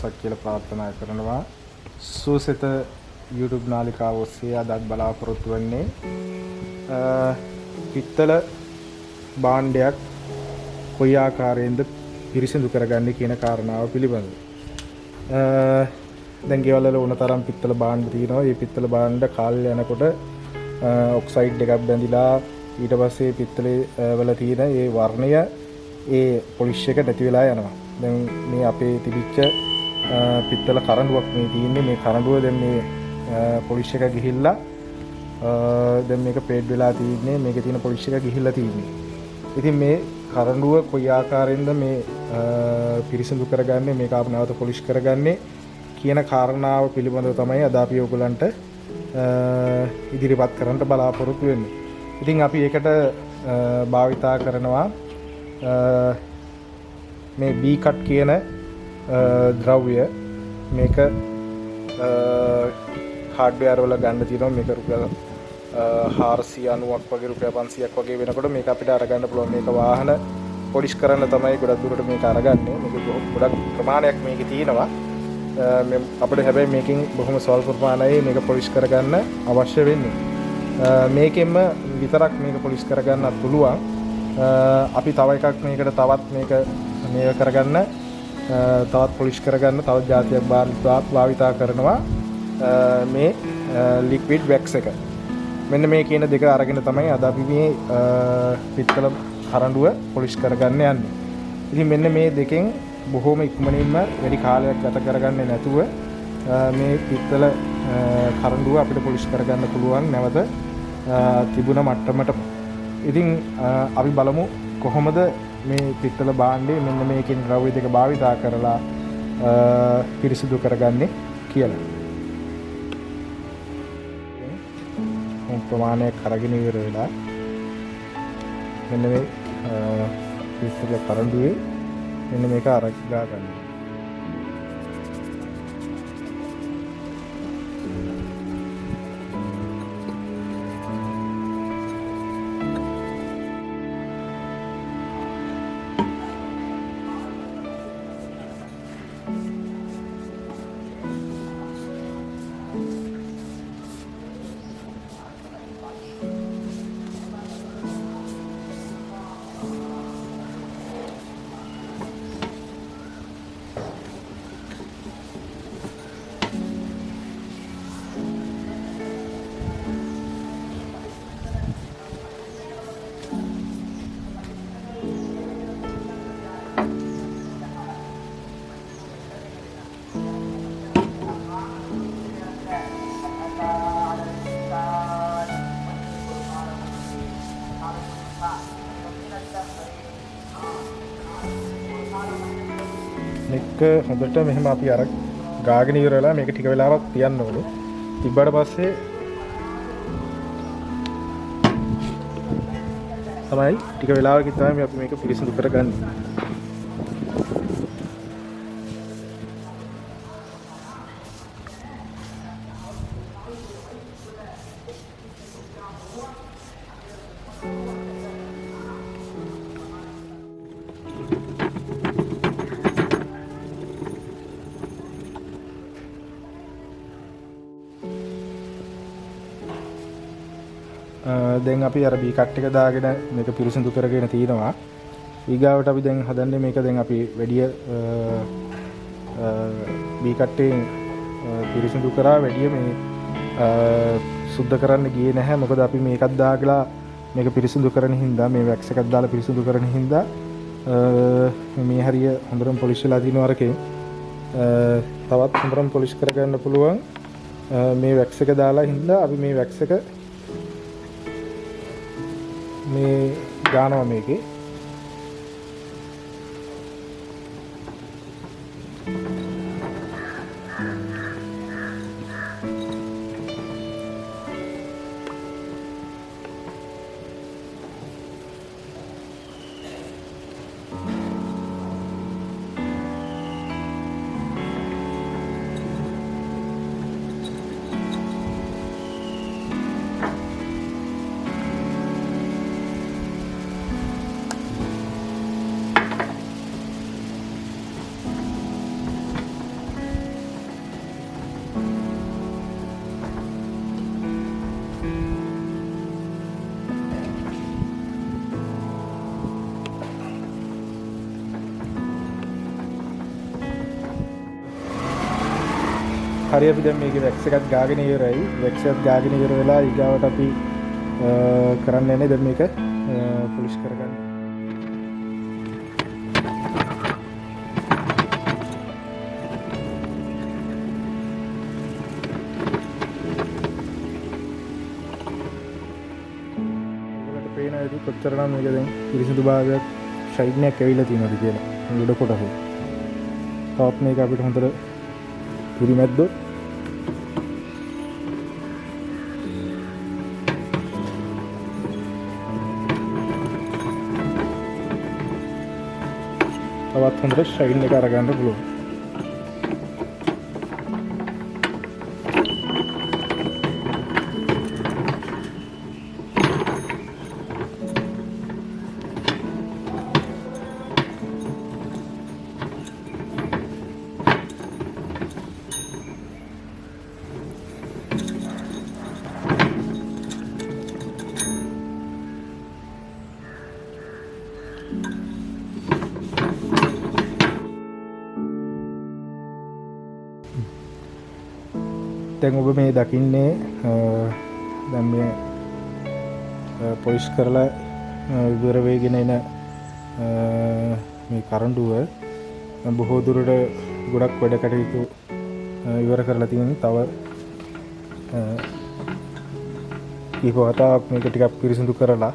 දවසක් කියලා ප්‍රාර්ථනා කරනවා. සුවසෙත YouTube නාලිකාව ඔස්සේ අදත් බලාපොරොත්තු වෙන්නේ පිත්තල භාණ්ඩයක් කොයි ආකාරයෙන්ද පිරිසිදු කරගන්නේ කියන කාරණාව පිළිබඳව. දැන් ගෙවල් වල ඕන තරම් පිත්තල භාණ්ඩ තියෙනවා. මේ පිත්තල භාණ්ඩ කාලය යනකොට ඔක්සයිඩ් එකක් බැඳිලා ඊට පස්සේ පිත්තලේ වල තියෙන ඒ වර්ණය ඒ පොලිෂ් එක නැති වෙලා යනවා. දැන් මේ අපේ තිබිච්ච පිත්තල කරඬුවක් මේ තියෙන්නේ. මේ කරඬුව දැන් මේ පොලිෂ් එක ගිහිල්ලා දැන් මේක පේඩ් වෙලා තියෙන්නේ. මේකේ තියෙන පොලිෂ් එක ගිහිල්ලා තියෙන්නේ. ඉතින් මේ කරඬුව කොයි ආකාරයෙන්ද මේ පිරිසිදු කරගන්නේ, මේක ආපහු නැවත පොලිෂ් කරගන්නේ කියන කාරණාව පිළිබඳව තමයි අද අපි ඔයගලන්ට ඉදිරිපත් කරන්න බලාපොරොත්තු වෙන්නේ. ඉතින් අපි ඒකට භාවිතා කරනවා මේ B cut කියන ද්‍රව්‍ය. මේක හાર્ඩ්වෙයාර් වල ගන්න තියෙනවා. මේක රුපියල් 490ක් වගේ රුපියල් 500ක් වගේ වෙනකොට මේක අපිට අරගන්න පුළුවන්. මේක වාහන පොලිෂ් කරන්න තමයි ගොඩක් දුරට මේක අරගන්නේ. මේක ගොඩක් ප්‍රමාණයක් මේකේ තියෙනවා. අපිට හැබැයි මේකෙන් බොහොම ස්වල්ප ප්‍රමාණයේ මේක පොලිෂ් කරගන්න අවශ්‍ය වෙන්නේ. මේකෙන්ම විතරක් මේක පොලිෂ් කරගන්නත් පුළුවන්. අපි තව එකක් මේකට තවත් මේක කරගන්න තවත් පොලිෂ් කරගන්න තවත් જાතියක් භාවිතා කරනවා මේ ලික්විඩ් වැක්ස් එක. මෙන්න මේ කියන දෙක අරගෙන තමයි අද අපි මේ පිත්තල කරඬුව පොලිෂ් කරගන්න යන්නේ. ඉතින් මෙන්න මේ දෙකෙන් බොහොම ඉක්මනින්ම වැඩි කාලයක් ගත කරගන්නේ නැතුව මේ පිත්තල කරඬුව අපිට පොලිෂ් කරගන්න පුළුවන් නැවත තිබුණ මට්ටමට. ඉතින් අපි බලමු කොහොමද මේ පිත්තල භාණ්ඩේ මෙන්න මේකෙන් ද්‍රව්‍ය දෙක භාවිතා කරලා පිරිසිදු කරගන්නේ කියලා. ප්‍රමාණයක් අරගෙන ඉවර වෙලා මෙන්න මේ පිත්තල කරඬුවේ මෙන්න මේක අරගා ගන්න. මේක හොඳට මෙහෙම අපි අර ගාගෙන ඉවර වෙලා මේක ටික වෙලාවක් තියන්න ඕනේ. තිබ්බට පස්සේ තමයි ටික වෙලාවකින් තමයි අපි මේක පිරිසිදු කරගන්නේ. දැන් අපි අර B cut එක දාගෙන මේක පිරිසිදු කරගෙන තිනවා. ඊගාවට අපි දැන් හදන්නේ මේක දැන් අපි වැඩි B cut එකෙන් පිරිසිදු කරා වැඩි මේ සුද්ධ කරන්න ගියේ නැහැ. මොකද අපි මේකත් දාගලා මේක පිරිසිදු කරන හින්දා මේ වැක්ස් එකක් දාලා පිරිසිදු කරන හින්දා මේ හරිය හොඳටම පොලිෂ් වෙලා තිනවා අරකේ. තවත් හොඳටම පොලිෂ් කරගන්න පුළුවන් මේ වැක්ස් එක දාලා හින්දා අපි මේ වැක්ස් එක මේ ගානවා මේකේ. හරි අපි දැන් මේකේ වැක්ස් එකත් ගාගෙන ඉවරයි. වැක්ස් එකත් ගාගෙන ඉවර වෙලා ඊගාවට අපි කරන්න යන්නේ දැන් මේක පොලිෂ් කරගන්න. ඔයාලට පේන ඇති කොච්චරනම් මේක දැන් පිරිසිදු භාගයක් ෂයින් එකක් ඇවිල්ලා තියෙනවද කියලා. ගොඩ කොටස. ටොප් මේක අපිට හොඳට පුරිමැද්දොත් තවත් හොඳට ෂයින් එක අරගන්න පුළුවන්. දැන් ඔබ මේ දකින්නේ දැන් මේ පොලිෂ් කරලා ඉවර වෙගෙන එන මේ කරඬුව බොහෝ දුරට ගොඩක් වැඩ කටයුතු ඉවර කරලා තියෙනවා. තව කීප වතාවක් මේක ටිකක් පිරිසිදු කරලා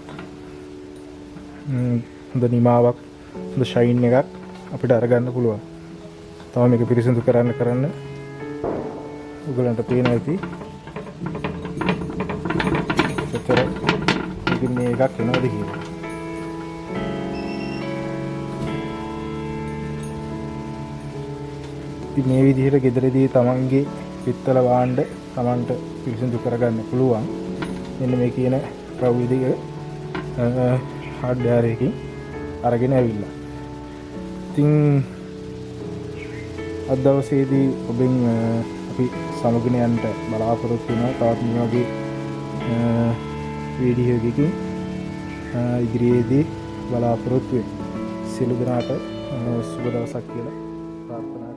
හොඳ නිමාවක් හොඳ ෂයින් එකක් අපිට අරගන්න පුළුවන්. තව මේක පිරිසිදු කරන්න ඔයගලන්ට පේන ඇති කොච්චර ඉතින් මේ එකක් එනවද කියලා. ඉතින් මේ විදිහට ගෙදරදී තමන්ගේ පිත්තල භාණ්ඩ තමන්ට පිරිසිදු කරගන්න පුළුවන්. මෙන්න මේ කියන ප්‍රවිධිය හાર્ඩ්වෙයාර් එකකින් අරගෙන ඇවිල්ලා. ඉතින් අද දවසේදී ඔබෙන් අපි සමගින යන්න බලාපොරොත්තු වෙනවා. තවත් මේ වගේ වීඩියෝ එකකින් ඉදිරියේදී බලාපොරොත්තු වෙනවා. සියලු දෙනාට සුබ දවසක් කියලා ප්‍රාර්ථනා